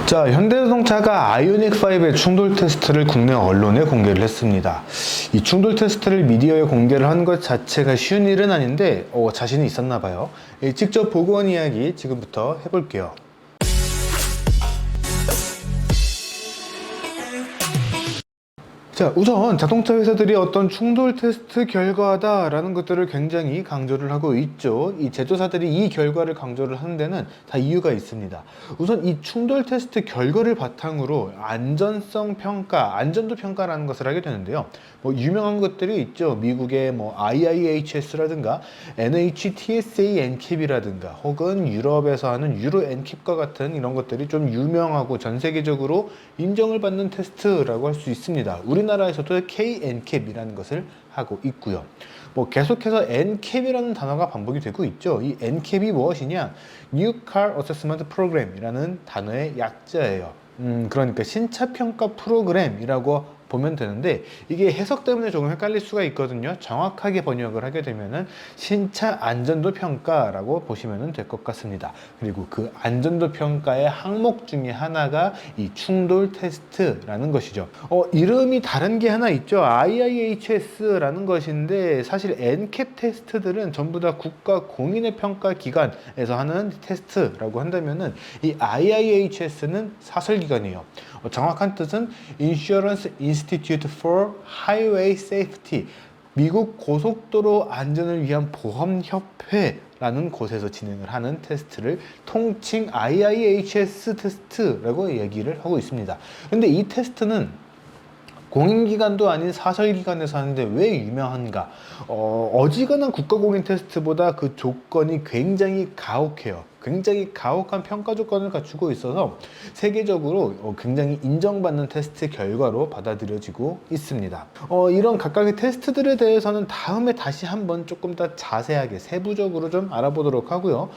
자, 현대자동차가 아이오닉5의 충돌 테스트를 국내 언론에 공개를 했습니다. 이 충돌 테스트를 미디어에 공개를 한 것 자체가 쉬운 일은 아닌데 자신이 있었나 봐요. 직접 보고 온 이야기 지금부터 해볼게요. 자, 우선 자동차 회사들이 어떤 충돌 테스트 결과다라는 것들을 굉장히 강조를 하고 있죠. 이 제조사들이 이 결과를 강조를 하는 데는 다 이유가 있습니다. 우선 이 충돌 테스트 결과를 바탕으로 안전성 평가, 안전도 평가라는 것을 하게 되는데요. 유명한 것들이 있죠. 미국의 IIHS라든가 NHTSA NCAP이라든가 혹은 유럽에서 하는 유로 NCAP과 같은 이런 것들이 좀 유명하고 전 세계적으로 인정을 받는 테스트라고 할 수 있습니다. 우리나라에서도 KNCAP이라는 것을 하고 있고요. 계속해서 NCAP이라는 단어가 반복이 되고 있죠. 이 NCAP이 무엇이냐? New Car Assessment Program이라는 단어의 약자예요. 그러니까 신차 평가 프로그램이라고 보면 되는데, 이게 해석 때문에 조금 헷갈릴 수가 있거든요. 정확하게 번역을 하게 되면은 신차 안전도 평가라고 보시면 될 것 같습니다. 그리고 그 안전도 평가의 항목 중에 하나가 이 충돌 테스트라는 것이죠. 이름이 다른 게 하나 있죠. IIHS라는 것인데, 사실 NCAP 테스트들은 전부 다 국가 공인의 평가 기관에서 하는 테스트라고 한다면은 이 IIHS는 사설기관이에요. 정확한 뜻은 Insurance Institute for Highway Safety, 미국 고속도로 안전을 위한 보험협회라는 곳에서 진행을 하는 테스트를 통칭 IIHS 테스트라고 얘기를 하고 있습니다. 그런데 이 테스트는 공인기관도 아닌 사설기관에서 하는데 왜 유명한가? 어지간한 국가공인 테스트보다 그 조건이 굉장히 가혹해요. 굉장히 가혹한 평가 조건을 갖추고 있어서 세계적으로 굉장히 인정받는 테스트 결과로 받아들여지고 있습니다. 이런 각각의 테스트들에 대해서는 다음에 다시 한번 조금 더 자세하게 세부적으로 좀 알아보도록 하고요.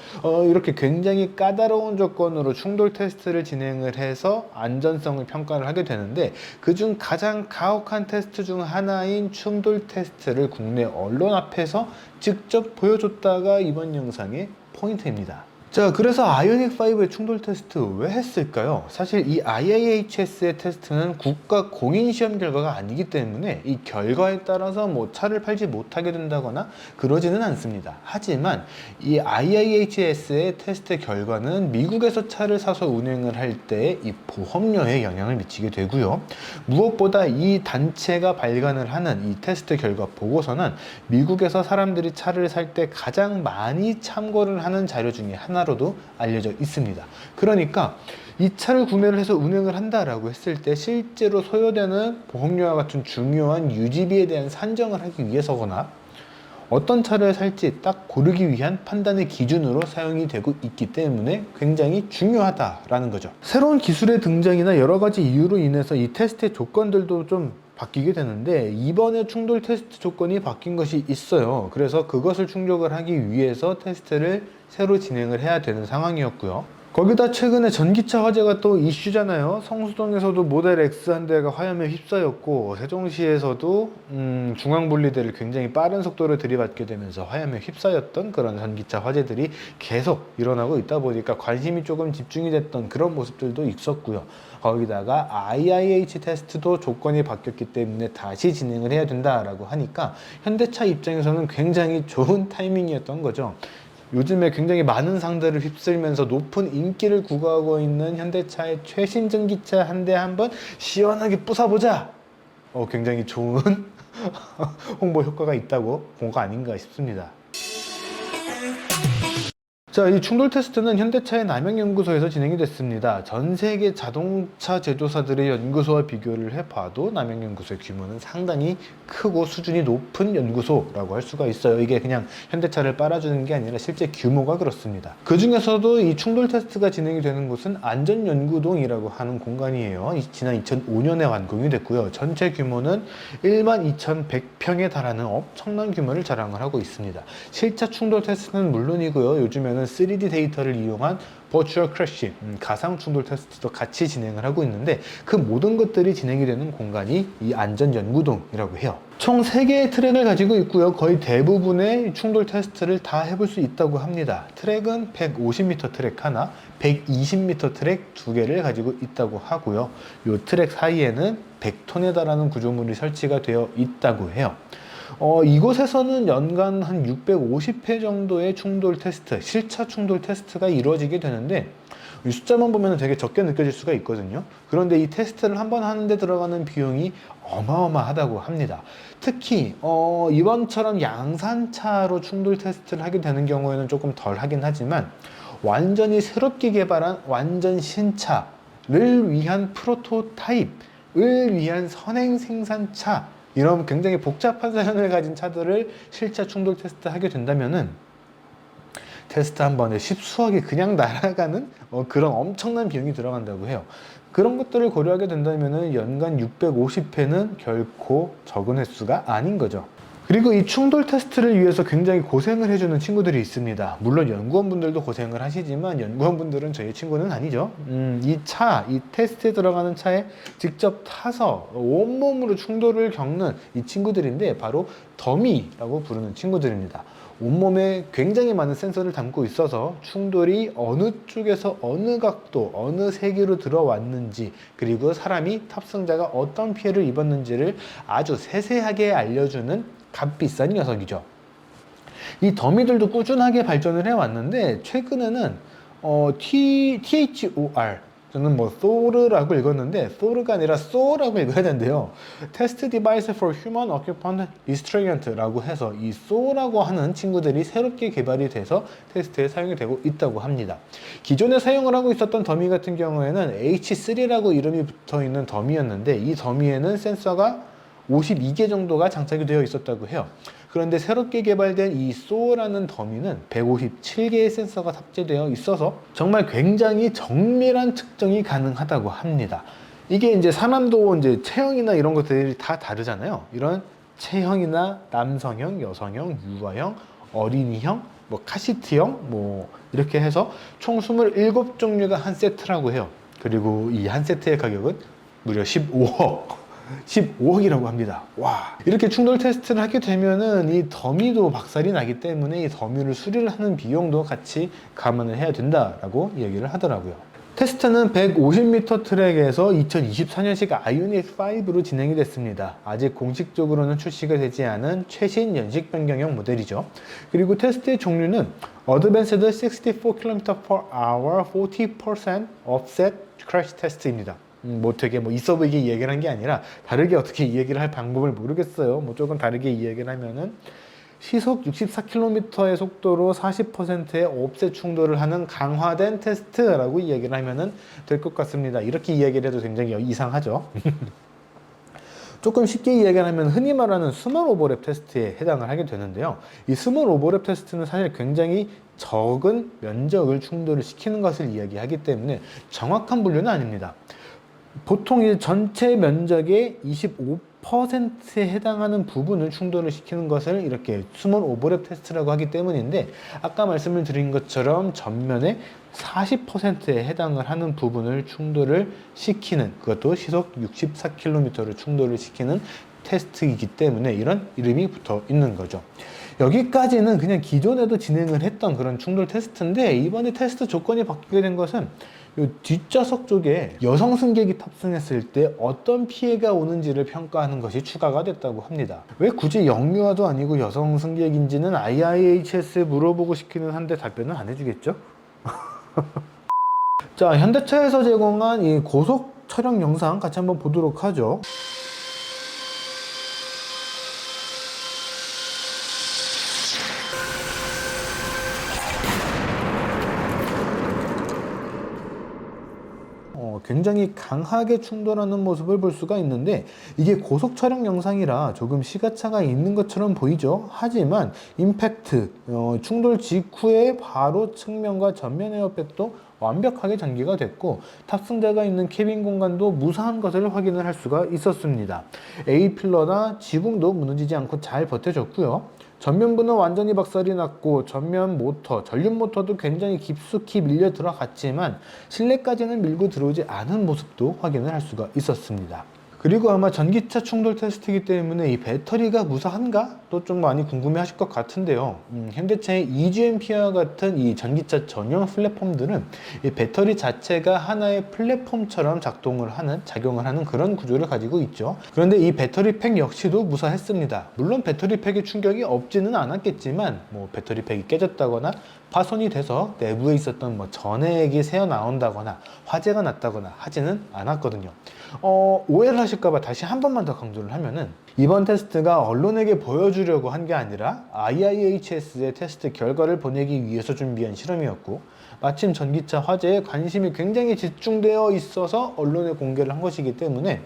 이렇게 굉장히 까다로운 조건으로 충돌 테스트를 진행을 해서 안전성을 평가를 하게 되는데, 그중 가장 가혹한 테스트 중 하나인 충돌 테스트를 국내 언론 앞에서 직접 보여줬다가 이번 영상의 포인트입니다. 자, 그래서 아이오닉5의 충돌 테스트 왜 했을까요? 사실 이 IIHS의 테스트는 국가 공인 시험 결과가 아니기 때문에 이 결과에 따라서 차를 팔지 못하게 된다거나 그러지는 않습니다. 하지만 이 IIHS의 테스트 결과는 미국에서 차를 사서 운행을 할 때 이 보험료에 영향을 미치게 되고요. 무엇보다 이 단체가 발간을 하는 이 테스트 결과 보고서는 미국에서 사람들이 차를 살 때 가장 많이 참고를 하는 자료 중에 하나로도 알려져 있습니다. 그러니까 이 차를 구매를 해서 운행을 한다라고 했을 때 실제로 소요되는 보험료와 같은 중요한 유지비에 대한 산정을 하기 위해서거나 어떤 차를 살지 딱 고르기 위한 판단의 기준으로 사용이 되고 있기 때문에 굉장히 중요하다라는 거죠. 새로운 기술의 등장이나 여러 가지 이유로 인해서 이 테스트의 조건들도 좀 바뀌게 되는데, 이번에 충돌 테스트 조건이 바뀐 것이 있어요. 그래서 그것을 충족을 하기 위해서 테스트를 새로 진행을 해야 되는 상황이었고요. 거기다 최근에 전기차 화재가 또 이슈잖아요. 성수동에서도 모델 X 한 대가 화염에 휩싸였고, 세종시에서도 중앙분리대를 굉장히 빠른 속도로 들이받게 되면서 화염에 휩싸였던 그런 전기차 화재들이 계속 일어나고 있다 보니까 관심이 조금 집중이 됐던 그런 모습들도 있었고요. 거기다가 IIH 테스트도 조건이 바뀌었기 때문에 다시 진행을 해야 된다라고 하니까 현대차 입장에서는 굉장히 좋은 타이밍이었던 거죠. 요즘에 굉장히 많은 상들을 휩쓸면서 높은 인기를 구가하고 있는 현대차의 최신 전기차 한 대 한번 시원하게 부숴보자! 굉장히 좋은 홍보 효과가 있다고 본 거 아닌가 싶습니다. 자, 이 충돌 테스트는 현대차의 남양연구소에서 진행이 됐습니다. 전 세계 자동차 제조사들의 연구소와 비교를 해봐도 남양연구소의 규모는 상당히 크고 수준이 높은 연구소라고 할 수가 있어요. 이게 그냥 현대차를 빨아주는 게 아니라 실제 규모가 그렇습니다. 그 중에서도 이 충돌 테스트가 진행이 되는 곳은 안전연구동이라고 하는 공간이에요. 지난 2005년에 완공이 됐고요. 전체 규모는 12,100평에 달하는 엄청난 규모를 자랑을 하고 있습니다. 실차 충돌 테스트는 물론이고요. 요즘에는 3D 데이터를 이용한 버추얼 크래시, 가상 충돌 테스트도 같이 진행을 하고 있는데 그 모든 것들이 진행이 되는 공간이 이 안전연구동이라고 해요. 총 3개의 트랙을 가지고 있고요. 거의 대부분의 충돌 테스트를 다 해볼 수 있다고 합니다. 트랙은 150m 트랙 하나, 120m 트랙 2개를 가지고 있다고 하고요. 이 트랙 사이에는 100톤에 달하는 구조물이 설치가 되어 있다고 해요. 이곳에서는 연간 한 650회 정도의 충돌 테스트, 실차 충돌 테스트가 이루어지게 되는데 이 숫자만 보면 되게 적게 느껴질 수가 있거든요. 그런데 이 테스트를 한번 하는데 들어가는 비용이 어마어마하다고 합니다. 특히 이번처럼 양산차로 충돌 테스트를 하게 되는 경우에는 조금 덜 하긴 하지만 완전히 새롭게 개발한 완전 신차를 위한 프로토타입을 위한 선행 생산차, 이런 굉장히 복잡한 사연을 가진 차들을 실차 충돌 테스트 하게 된다면은 테스트 한 번에 십수억이 그냥 날아가는 그런 엄청난 비용이 들어간다고 해요. 그런 것들을 고려하게 된다면은 연간 650회는 결코 적은 횟수가 아닌 거죠. 그리고 이 충돌 테스트를 위해서 굉장히 고생을 해주는 친구들이 있습니다. 물론 연구원분들도 고생을 하시지만 연구원분들은 저희 친구는 아니죠. 이 테스트에 들어가는 차에 직접 타서 온몸으로 충돌을 겪는 이 친구들인데 바로 더미라고 부르는 친구들입니다. 온몸에 굉장히 많은 센서를 담고 있어서 충돌이 어느 쪽에서 어느 각도, 어느 세기로 들어왔는지, 그리고 사람이 탑승자가 어떤 피해를 입었는지를 아주 세세하게 알려주는 값비싼 녀석이죠. 이 더미들도 꾸준하게 발전을 해왔는데 최근에는 THOR, 저는 소르라고 읽었는데 소르가 아니라 소라고 읽어야 된대요. Test Device for Human Occupant Restraint라고 해서 이 소라고 하는 친구들이 새롭게 개발이 돼서 테스트에 사용이 되고 있다고 합니다. 기존에 사용을 하고 있었던 더미 같은 경우에는 H3라고 이름이 붙어있는 더미였는데 이 더미에는 센서가 52개 정도가 장착이 되어 있었다고 해요. 그런데 새롭게 개발된 이 소어라는 더미는 157개의 센서가 탑재되어 있어서 정말 굉장히 정밀한 측정이 가능하다고 합니다. 이게 이제 사람도 이제 체형이나 이런 것들이 다 다르잖아요. 이런 체형이나 남성형, 여성형, 유아형, 어린이형, 카시트형, 이렇게 해서 총 27종류가 한 세트라고 해요. 그리고 이 한 세트의 가격은 무려 15억이라고 합니다. 와, 이렇게 충돌 테스트를 하게 되면은 이 더미도 박살이 나기 때문에 이 더미를 수리를 하는 비용도 같이 감안을 해야 된다라고 얘기를 하더라고요. 테스트는 150m 트랙에서 2024년식 아이오닉 5로 진행이 됐습니다. 아직 공식적으로는 출시가 되지 않은 최신 연식 변경형 모델이죠. 그리고 테스트의 종류는 Advanced 64km/h 40% Offset Crash Test입니다. 되게 있어 보이게 이야기를 한 게 아니라 다르게 어떻게 이야기를 할 방법을 모르겠어요. 조금 다르게 이야기를 하면은 시속 64km의 속도로 40%의 옵셋 충돌을 하는 강화된 테스트라고 이야기를 하면은 될 것 같습니다. 이렇게 이야기를 해도 굉장히 이상하죠. 조금 쉽게 이야기를 하면 흔히 말하는 스몰 오버랩 테스트에 해당을 하게 되는데요. 이 스몰 오버랩 테스트는 사실 굉장히 적은 면적을 충돌을 시키는 것을 이야기하기 때문에 정확한 분류는 아닙니다. 보통 이 전체 면적의 25%에 해당하는 부분을 충돌을 시키는 것을 이렇게 스몰 오버랩 테스트라고 하기 때문인데, 아까 말씀을 드린 것처럼 전면의 40%에 해당을 하는 부분을 충돌을 시키는, 그것도 시속 64km를 충돌을 시키는 테스트이기 때문에 이런 이름이 붙어 있는 거죠. 여기까지는 그냥 기존에도 진행을 했던 그런 충돌 테스트인데, 이번에 테스트 조건이 바뀌게 된 것은 이 뒷좌석 쪽에 여성 승객이 탑승했을 때 어떤 피해가 오는지를 평가하는 것이 추가가 됐다고 합니다. 왜 굳이 영유아도 아니고 여성 승객인지는 IIHS에 물어보고 싶기는 한데 답변은 안 해주겠죠? 자, 현대차에서 제공한 이 고속 촬영 영상 같이 한번 보도록 하죠. 굉장히 강하게 충돌하는 모습을 볼 수가 있는데, 이게 고속 촬영 영상이라 조금 시가차가 있는 것처럼 보이죠. 하지만 임팩트, 충돌 직후에 바로 측면과 전면 에어백도 완벽하게 전개가 됐고 탑승자가 있는 캐빈 공간도 무사한 것을 확인을 할 수가 있었습니다. A필러나 지붕도 무너지지 않고 잘 버텨줬고요. 전면부는 완전히 박살이 났고 전면 모터, 전륜 모터도 굉장히 깊숙이 밀려 들어갔지만 실내까지는 밀고 들어오지 않은 모습도 확인을 할 수가 있었습니다. 그리고 아마 전기차 충돌 테스트이기 때문에 이 배터리가 무사한가? 또 좀 많이 궁금해 하실 것 같은데요. 현대차의 EGMP와 같은 이 전기차 전용 플랫폼들은 이 배터리 자체가 하나의 플랫폼처럼 작용을 하는 그런 구조를 가지고 있죠. 그런데 이 배터리 팩 역시도 무사했습니다. 물론 배터리 팩에 충격이 없지는 않았겠지만 뭐 배터리 팩이 깨졌다거나 파손이 돼서 내부에 있었던 뭐 전해액이 새어 나온다거나 화재가 났다거나 하지는 않았거든요. 오해를 하실까봐 다시 한 번만 더 강조를 하면은 이번 테스트가 언론에게 보여주려고 한 게 아니라 IIHS의 테스트 결과를 보내기 위해서 준비한 실험이었고, 마침 전기차 화재에 관심이 굉장히 집중되어 있어서 언론에 공개를 한 것이기 때문에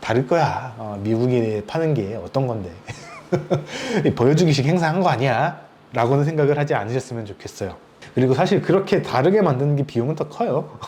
다를 거야. 미국에 파는 게 어떤 건데 보여주기식 행사한 거 아니야 라고는 생각을 하지 않으셨으면 좋겠어요. 그리고 사실 그렇게 다르게 만드는 게 비용은 더 커요.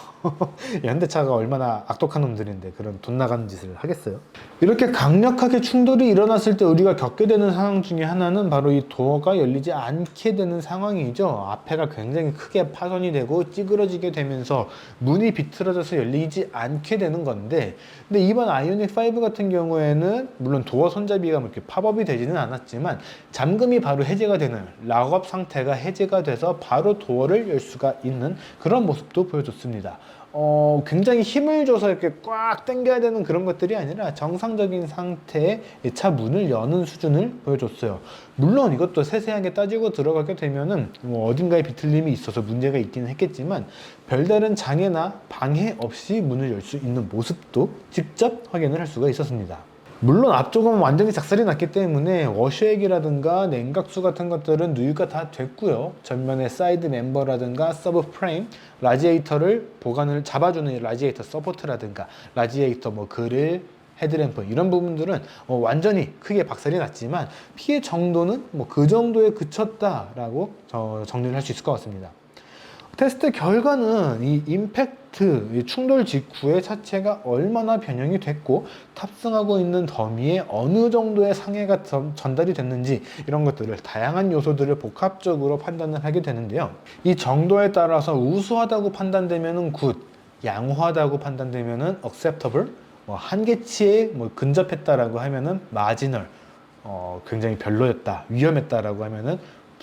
현대차가 얼마나 악독한 놈들인데 그런 돈 나가는 짓을 하겠어요. 이렇게 강력하게 충돌이 일어났을 때 우리가 겪게 되는 상황 중에 하나는 바로 이 도어가 열리지 않게 되는 상황이죠. 앞에가 굉장히 크게 파손이 되고 찌그러지게 되면서 문이 비틀어져서 열리지 않게 되는 건데, 근데 이번 아이오닉 5 같은 경우에는 물론 도어 손잡이가 이렇게 팝업이 되지는 않았지만 잠금이 바로 해제가 되는 락업 상태가 해제가 돼서 바로 도어를 열 수가 있는 그런 모습도 보여줬습니다. 굉장히 힘을 줘서 이렇게 꽉 당겨야 되는 그런 것들이 아니라 정상적인 상태의 차 문을 여는 수준을 보여줬어요. 물론 이것도 세세하게 따지고 들어가게 되면은 뭐 어딘가에 비틀림이 있어서 문제가 있기는 했겠지만 별다른 장애나 방해 없이 문을 열 수 있는 모습도 직접 확인을 할 수가 있었습니다. 물론 앞쪽은 완전히 작살이 났기 때문에 워셔액이라든가 냉각수 같은 것들은 누유가 다 됐고요. 전면의 사이드 멤버라든가 서브 프레임, 라지에이터를 보관을 잡아주는 라지에이터 서포트라든가 라지에이터 뭐 그릴, 헤드램프 이런 부분들은 완전히 크게 박살이 났지만 피해 정도는 뭐 그 정도에 그쳤다라고 정리를 할 수 있을 것 같습니다. 테스트 결과는 이 임팩트, 이 충돌 직후에 차체가 얼마나 변형이 됐고 탑승하고 있는 더미에 어느 정도의 상해가 전달이 됐는지 이런 것들을 다양한 요소들을 복합적으로 판단을 하게 되는데요. 이 정도에 따라서 우수하다고 판단되면은 굿, 양호하다고 판단되면은 acceptable, 뭐 한계치에 뭐 근접했다라고 하면은 marginal, 굉장히 별로였다, 위험했다라고 하면은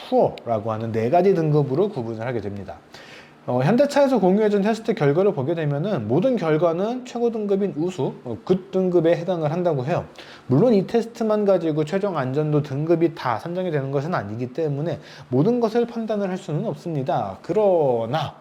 푸어라고 하는 네 가지 등급으로 구분을 하게 됩니다. 현대차에서 공유해준 테스트 결과를 보게 되면은 모든 결과는 최고 등급인 우수, 굿 등급에 해당을 한다고 해요. 물론 이 테스트만 가지고 최종 안전도 등급이 다 산정이 되는 것은 아니기 때문에 모든 것을 판단을 할 수는 없습니다. 그러나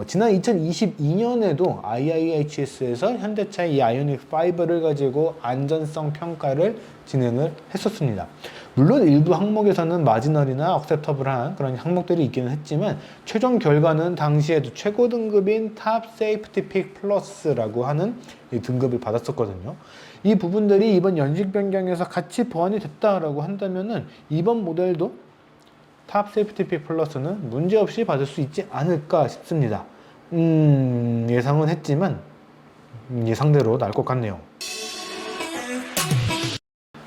지난 2022년에도 IIHS에서 현대차의 이 아이오닉 5를 가지고 안전성 평가를 진행을 했었습니다. 물론 일부 항목에서는 마지널이나 억셉터블한 그런 항목들이 있기는 했지만 최종 결과는 당시에도 최고 등급인 탑 세이프티 픽 플러스라고 하는 이 등급을 받았었거든요. 이 부분들이 이번 연식 변경에서 같이 보완이 됐다라고 한다면은 이번 모델도 탑 세이프티 픽 플러스는 문제없이 받을 수 있지 않을까 싶습니다. 예상은 했지만 예상대로 날 것 같네요.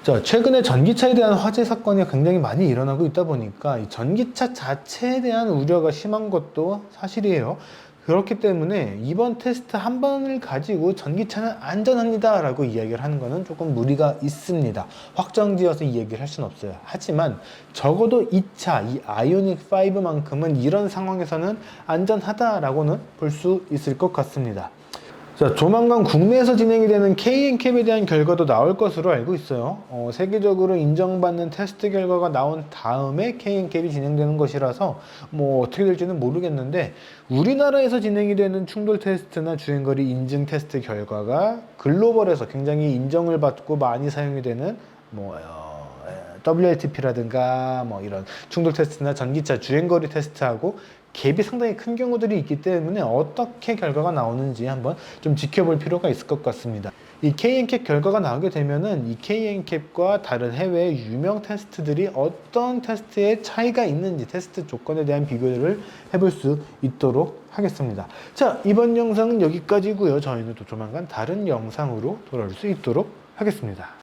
자, 최근에 전기차에 대한 화재 사건이 굉장히 많이 일어나고 있다 보니까 이 전기차 자체에 대한 우려가 심한 것도 사실이에요. 그렇기 때문에 이번 테스트 한 번을 가지고 전기차는 안전합니다 라고 이야기를 하는 것은 조금 무리가 있습니다. 확정지어서 이 얘기를 할 수는 없어요. 하지만 적어도 이 차, 이 아이오닉 5만큼은 이런 상황에서는 안전하다라고는 볼 수 있을 것 같습니다. 자, 조만간 국내에서 진행이 되는 KNCAP에 대한 결과도 나올 것으로 알고 있어요. 세계적으로 인정받는 테스트 결과가 나온 다음에 KNCAP이 진행되는 것이라서 뭐 어떻게 될지는 모르겠는데, 우리나라에서 진행이 되는 충돌 테스트나 주행거리 인증 테스트 결과가 글로벌에서 굉장히 인정을 받고 많이 사용이 되는 WLTP라든가 뭐 이런 충돌 테스트나 전기차 주행거리 테스트하고 갭이 상당히 큰 경우들이 있기 때문에 어떻게 결과가 나오는지 한번 좀 지켜볼 필요가 있을 것 같습니다. 이 KNCAP 결과가 나오게 되면은 이 KNCAP과 다른 해외 유명 테스트들이 어떤 테스트에 차이가 있는지 테스트 조건에 대한 비교를 해볼 수 있도록 하겠습니다. 자, 이번 영상은 여기까지고요. 저희는 또 조만간 다른 영상으로 돌아올 수 있도록 하겠습니다.